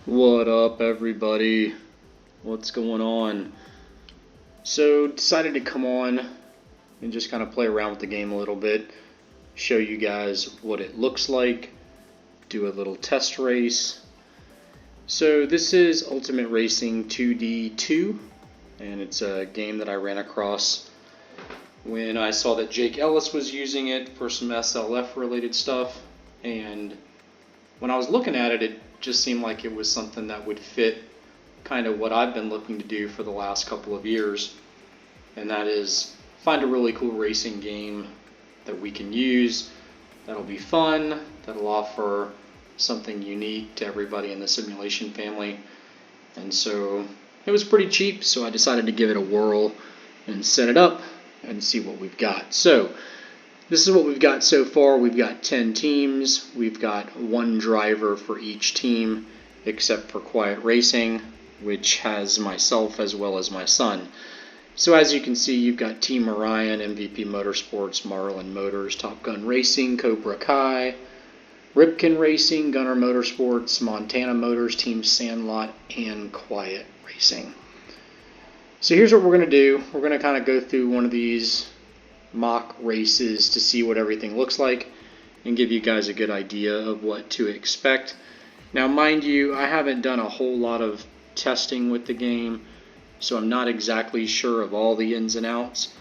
What up, everybody? What's going on? So, decided to come on and just kind of play around with the game a little bit, show you guys what it looks like, do a little test race. So, this is Ultimate Racing 2D2, and it's a game that I ran across when I saw that Jake Ellis was using it for some SLF related stuff, and when I was looking at it, it just seemed like it was something that would fit kind of what I've been looking to do for the last couple of years, and that is find a really cool racing game that we can use, that'll be fun, that'll offer something unique to everybody in the simulation family. And so it was pretty cheap, so I decided to give it a whirl and set it up and see what we've got. So this is what we've got so far. We've got 10 teams. We've got one driver for each team, except for Quiet Racing, which has myself as well as my son. So as you can see, you've got Team Orion, MVP Motorsports, Marlin Motors, Top Gun Racing, Cobra Kai, Ripken Racing, Gunner Motorsports, Montana Motors, Team Sandlot, and Quiet Racing. So here's what we're going to do. We're going to kind of go through one of these mock races to see what everything looks like and give you guys a good idea of what to expect. Now, mind you, I haven't done a whole lot of testing with the game, so I'm not exactly sure of all the ins and outs,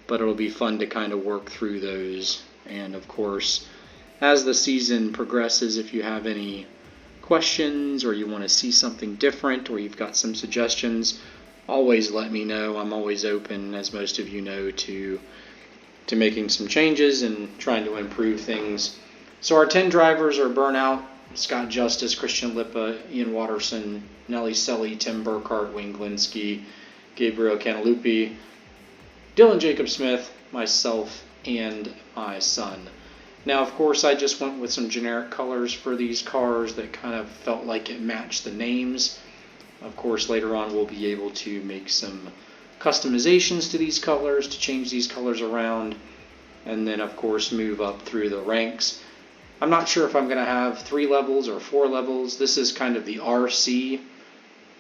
but it'll be fun to kind of work through those. And of course, as the season progresses, if you have any questions or you want to see something different or you've got some suggestions, always let me know. I'm always open, as most of you know, to making some changes and trying to improve things. So our 10 drivers are Burnout, Scott Justice, Christian Lippa, Ian Watterson, Nelly Selly, Tim Burkhart, Wayne Glinsky, Gabriel Cantalupi, Dylan Jacob Smith, myself, and my son. Now, of course, I just went with some generic colors for these cars that kind of felt like it matched the names. Of course, later on we'll be able to make some customizations to these colors, to change these colors around, and then of course move up through the ranks. I'm not sure if I'm going to have 3 levels or 4 levels. This is kind of the RC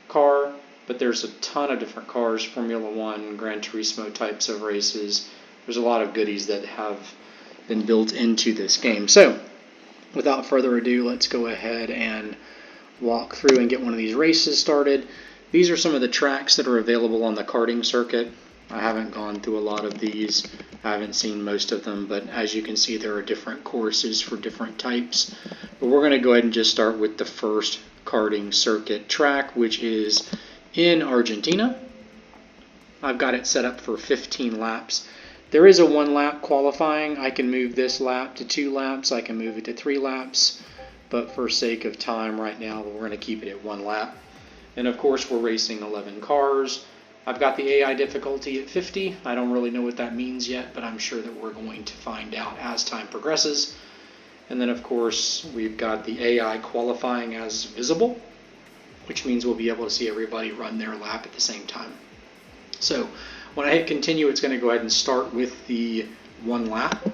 car, but there's a ton of different cars, Formula One, Gran Turismo types of races. There's a lot of goodies that have been built into this game. So without further ado, let's go ahead and walk through and get one of these races started. These are some of the tracks that are available on the karting circuit. I haven't gone through a lot of these. I haven't seen most of them, but as you can see, there are different courses for different types. But we're going to go ahead and just start with the first karting circuit track, which is in Argentina. I've got it set up for 15 laps. There is a 1-lap qualifying. I can move this lap to 2 laps. I can move it to 3 laps. But for sake of time right now, we're going to keep it at 1 lap. And of course, we're racing 11 cars. I've got the AI difficulty at 50. I don't really know what that means yet, but I'm sure that we're going to find out as time progresses. And then of course, we've got the AI qualifying as visible, which means we'll be able to see everybody run their lap at the same time. So when I hit continue, it's going to go ahead and start with the 1 lap.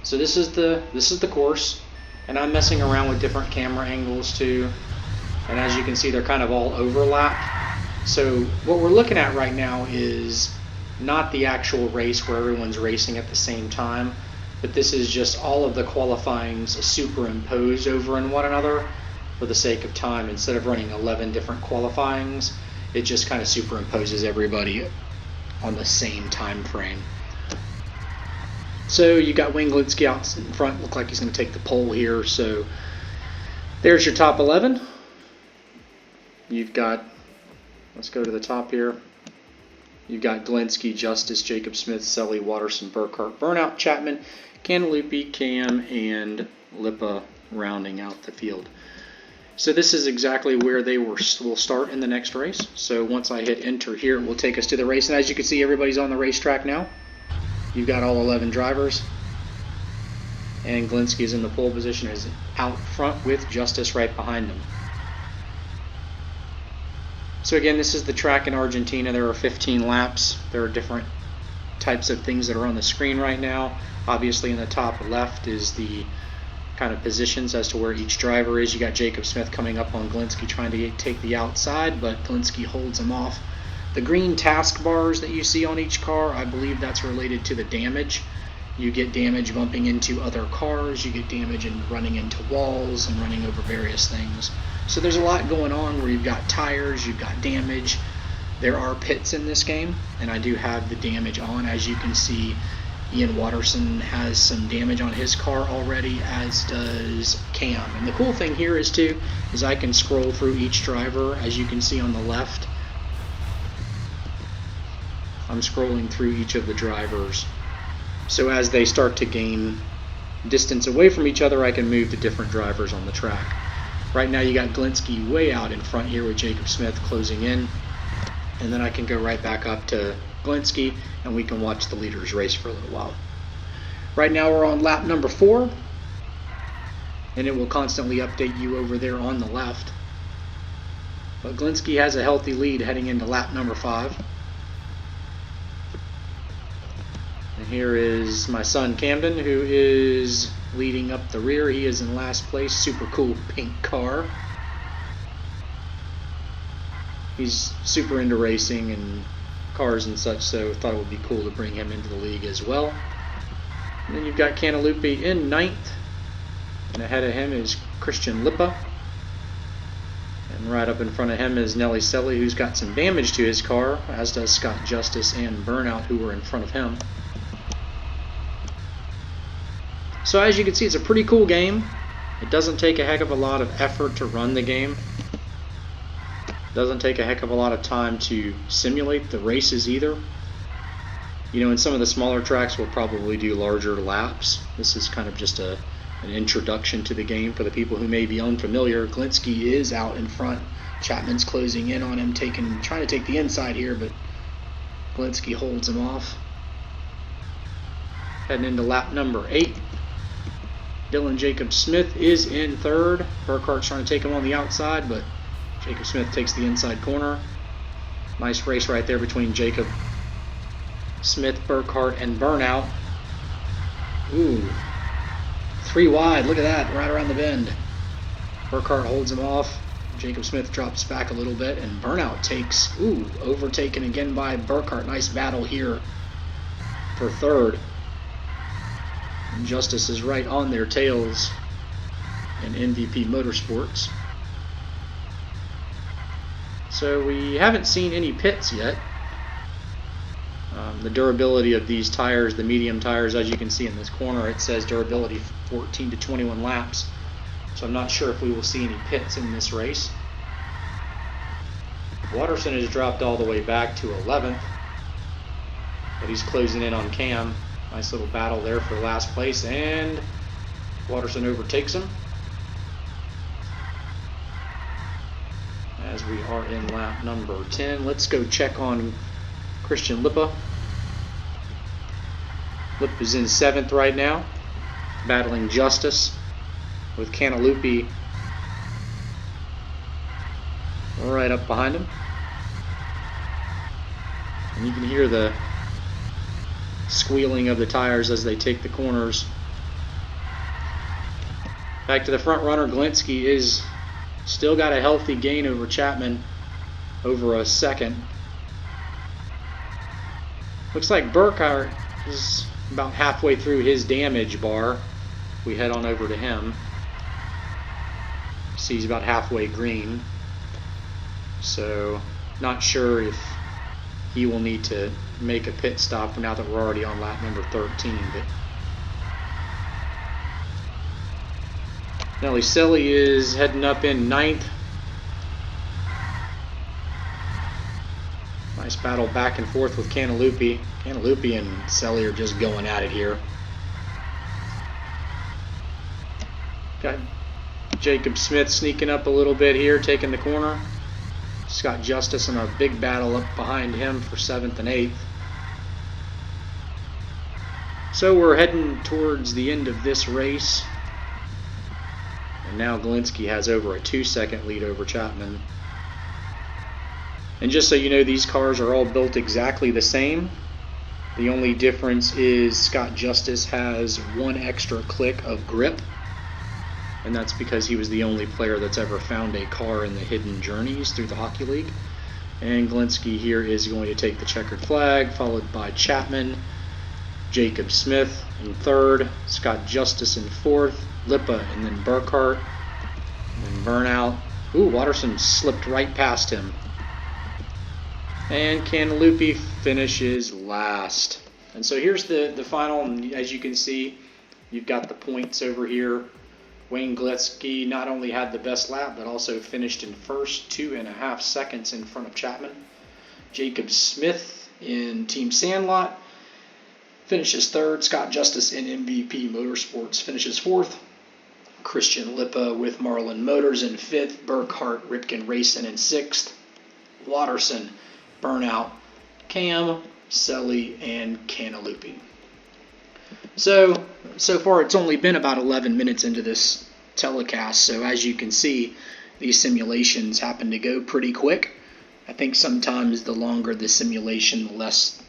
So this is the course, and I'm messing around with different camera angles too. And as you can see, they're kind of all overlap. So what we're looking at right now is not the actual race where everyone's racing at the same time, but this is just all of the qualifyings superimposed over in one another for the sake of time. Instead of running 11 different qualifyings, it just kind of superimposes everybody on the same time frame. So you got Wayne Glinsky out in front, look like he's going to take the pole here. So there's your top 11. You've got, let's go to the top here. You've got Glinsky, Justice, Jacob Smith, Selly, Watterson, Burkhart, Burnout, Chapman, Cantalupi, Cam, and Lippa rounding out the field. So this is exactly where they will start in the next race. So once I hit enter here, it will take us to the race. And as you can see, everybody's on the racetrack now. You've got all 11 drivers. And Glinsky is in the pole position, is out front with Justice right behind him. So again, this is the track in Argentina. There are 15 laps. There are different types of things that are on the screen right now. Obviously in the top left is the kind of positions as to where each driver is. You got Jacob Smith coming up on Glinsky trying to take the outside, but Glinsky holds him off. The green task bars that you see on each car, I believe that's related to the damage. You get damage bumping into other cars, you get damage in running into walls and running over various things. So there's a lot going on where you've got tires, you've got damage. There are pits in this game, and I do have the damage on. As you can see, Ian Watterson has some damage on his car already, as does Cam. And the cool thing here is I can scroll through each driver. As you can see on the left, I'm scrolling through each of the drivers. So as they start to gain distance away from each other, I can move to different drivers on the track. Right now you got Glinsky way out in front here with Jacob Smith closing in. And then I can go right back up to Glinsky and we can watch the leaders race for a little while. Right now we're on lap number 4. And it will constantly update you over there on the left. But Glinsky has a healthy lead heading into lap number 5. And here is my son Camden, who is leading up the rear. He is in last place. Super cool pink car. He's super into racing and cars and such, so thought it would be cool to bring him into the league as well. And then you've got Cantalupe in 9th. And ahead of him is Christian Lippa. And right up in front of him is Nelly Selly, who's got some damage to his car, as does Scott Justice and Burnout, who were in front of him. So as you can see, it's a pretty cool game. It doesn't take a heck of a lot of effort to run the game. It doesn't take a heck of a lot of time to simulate the races either. You know, in some of the smaller tracks, we'll probably do larger laps. This is kind of just an introduction to the game for the people who may be unfamiliar. Glinsky is out in front. Chapman's closing in on him, trying to take the inside here, but Glinsky holds him off. Heading into lap number 8. Dylan Jacob Smith is in 3rd. Burkhart's trying to take him on the outside, but Jacob Smith takes the inside corner. Nice race right there between Jacob Smith, Burkhart, and Burnout. Ooh. 3 wide. Look at that. Right around the bend. Burkhart holds him off. Jacob Smith drops back a little bit, and Burnout takes, overtaken again by Burkhart. Nice battle here for 3rd. And Justice is right on their tails in MVP Motorsports. So we haven't seen any pits yet. The durability of these tires, the medium tires, as you can see in this corner, it says durability 14 to 21 laps. So I'm not sure if we will see any pits in this race. Watterson has dropped all the way back to 11th, but he's closing in on Cam. Nice little battle there for last place, and Watterson overtakes him. As we are in lap number 10, let's go check on Christian Lippa. Lippa's in 7th right now, battling Justice with Cantalupe right up behind him. And you can hear the squealing of the tires as they take the corners. Back to the front runner, Glinsky is still got a healthy gain over Chapman, over a second. Looks like Burkhart is about halfway through his damage bar. We head on over to him. See, he's about halfway green. So, not sure if he will need to make a pit stop now that we're already on lap number 13. But Nelly Selly is heading up in 9th. Nice battle back and forth with Cantalupe. Cantalupe and Selly are just going at it here. Got Jacob Smith sneaking up a little bit here, taking the corner. Scott Justice in a big battle up behind him for 7th and 8th. So we're heading towards the end of this race. And now Glinsky has over a 2-second lead over Chapman. And just so you know, these cars are all built exactly the same. The only difference is Scott Justice has 1 extra click of grip and that's because he was the only player that's ever found a car in the hidden journeys through the Hockey League. And Glinsky here is going to take the checkered flag, followed by Chapman, Jacob Smith in third, Scott Justice in fourth, Lippa, and then Burkhart, and then Burnout. Ooh, Watterson slipped right past him. And Cantalupi finishes last. And so here's the final, and as you can see, you've got the points over here. Wayne Gretzky not only had the best lap, but also finished in first, 2.5 seconds in front of Chapman. Jacob Smith in Team Sandlot finishes third. Scott Justice in MVP Motorsports finishes fourth. Christian Lippa with Marlin Motors in fifth. Burkhart, Ripken Racing in sixth. Watterson, Burnout, Cam, Selly, and Cantalupi. So far it's only been about 11 minutes into this telecast, so as you can see, these simulations happen to go pretty quick. I think sometimes the longer the simulation, the less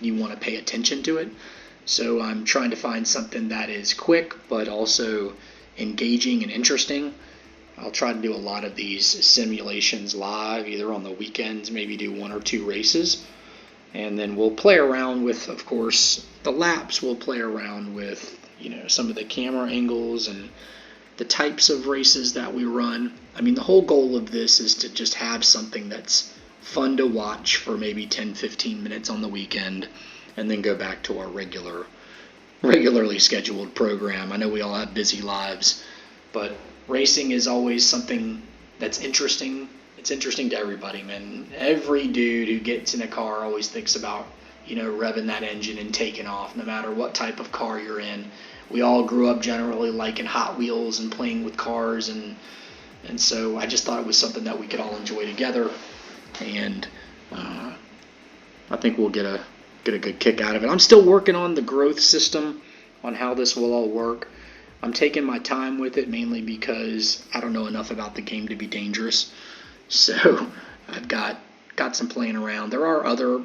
you want to pay attention to it. So I'm trying to find something that is quick, but also engaging and interesting. I'll try to do a lot of these simulations live, either on the weekends, maybe do 1 or 2 races. And then we'll play around with, of course, the laps. We'll play around with, some of the camera angles and the types of races that we run. I mean, the whole goal of this is to just have something that's fun to watch for maybe 10-15 minutes on the weekend, and then go back to our regularly scheduled program. I know we all have busy lives, but racing is always something that's interesting. It's interesting to everybody, man. Every dude who gets in a car always thinks about, revving that engine and taking off, no matter what type of car you're in. We all grew up generally liking Hot Wheels and playing with cars, and so I just thought it was something that we could all enjoy together, and I think we'll get a good kick out of it. I'm still working on the growth system, on how this will all work. I'm taking my time with it, mainly because I don't know enough about the game to be dangerous. So I've got some playing around. There are other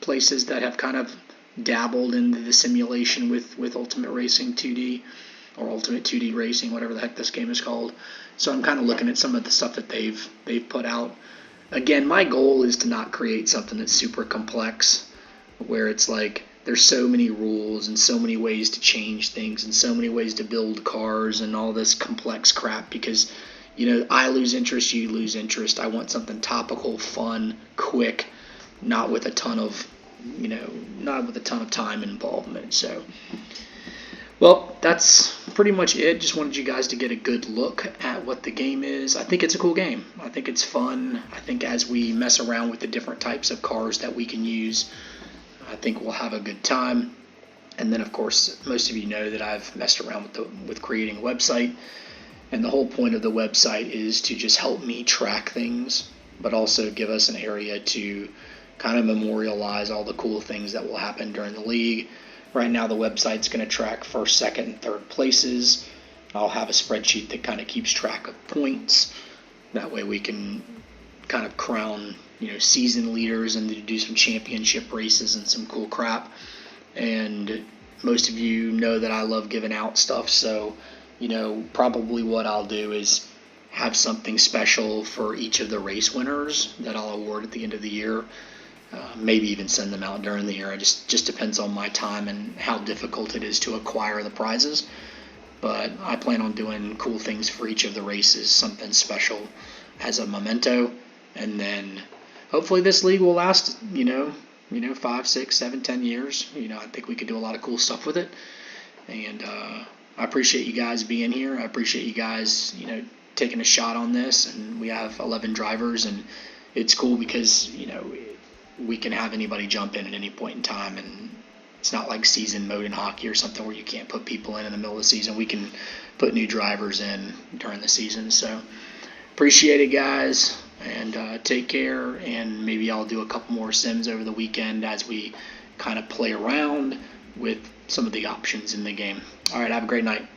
places that have kind of dabbled into the simulation with Ultimate Racing 2D, or Ultimate 2D Racing, whatever the heck this game is called. So I'm kind of looking at some of the stuff that they've put out. Again, my goal is to not create something that's super complex, where it's like there's so many rules and so many ways to change things and so many ways to build cars and all this complex crap, because I lose interest, you lose interest. I want something topical, fun, quick, not with a ton of time and involvement. So, well, that's pretty much it. Just wanted you guys to get a good look at what the game is. I think it's a cool game. I think it's fun. I think as we mess around with the different types of cars that we can use, I think we'll have a good time. And then, of course, most of you know that I've messed around with creating a website. And the whole point of the website is to just help me track things, but also give us an area to kind of memorialize all the cool things that will happen during the league. Right now, the website's going to track first, second, and third places. I'll have a spreadsheet that kind of keeps track of points. That way we can kind of crown, season leaders and do some championship races and some cool crap. And most of you know that I love giving out stuff, so probably what I'll do is have something special for each of the race winners that I'll award at the end of the year. Maybe even send them out during the year. It just depends on my time and how difficult it is to acquire the prizes. But I plan on doing cool things for each of the races, something special as a memento. And then hopefully this league will last, 5, 6, 7, 10 years. I think we could do a lot of cool stuff with it. And I appreciate you guys being here. I appreciate you guys, taking a shot on this. And we have 11 drivers, and it's cool because, we can have anybody jump in at any point in time, and it's not like season mode in hockey or something where you can't put people in the middle of the season. We can put new drivers in during the season. So appreciate it, guys, and take care, and maybe I'll do a couple more sims over the weekend as we kind of play around with some of the options in the game. All right, have a great night.